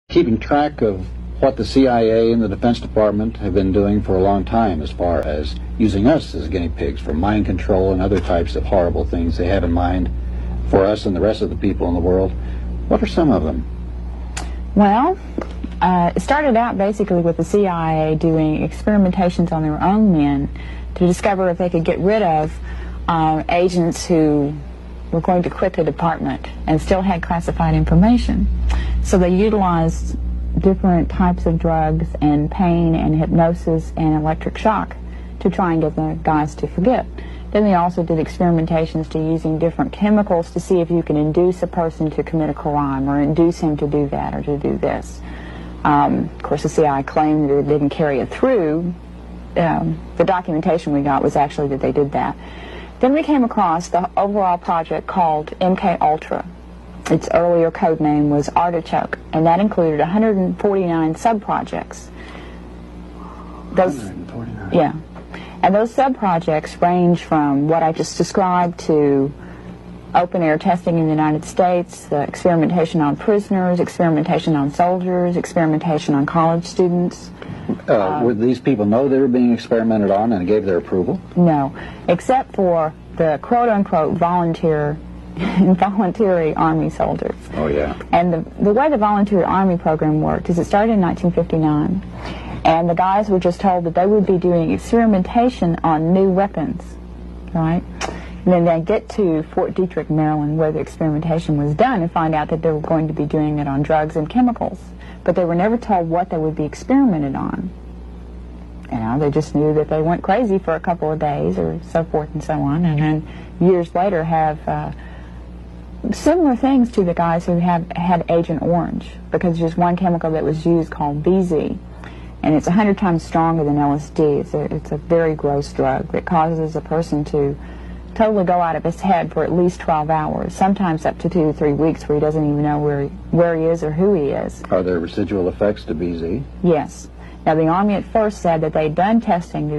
Keeping track of what the CIA and the Defense Department have been doing for a long time as far as using us as guinea pigs for mind control and other types of horrible things they have in mind for us and the rest of the people in the world. What are some of them? Well, it started out basically with the CIA doing experimentations on their own men to discover if they could get rid of agents who were going to quit the department and still had classified information. So they utilized different types of drugs and pain and hypnosis and electric shock to try and get the guys to forget. Then they also did experimentations to using different chemicals to see if you can induce a person to commit a crime or induce him to do that or to do this. Of course, the CIA claimed that it didn't carry it through. The documentation we got was actually that they did that. Then we came across the overall project called MK Ultra. Its earlier code name was Artichoke, and that included 149 sub-projects. 149. Yeah. And those sub-projects range from what I just described to open-air testing in the United States, the experimentation on prisoners, experimentation on soldiers, experimentation on college students. Would these people know they were being experimented on and gave their approval? No, except for the quote-unquote voluntary Army soldiers. Oh, yeah. And the way the voluntary Army program worked is it started in 1959, and the guys were just told that they would be doing experimentation on new weapons, right? And then they'd get to Fort Detrick, Maryland, where the experimentation was done, and find out that they were going to be doing it on drugs and chemicals. But they were never told what they would be experimented on. You know, they just knew that they went crazy for a couple of days or so forth and so on, and then years later have similar things to the guys who had Agent Orange, because there's one chemical that was used called BZ, and it's 100 times stronger than LSD. It's a very gross drug that causes a person to totally go out of his head for at least 12 hours, sometimes up to 2 to 3 weeks, where he doesn't even know where he is or who he is. Are there residual effects to BZ? Yes. Now, the Army at first said that they'd done testing to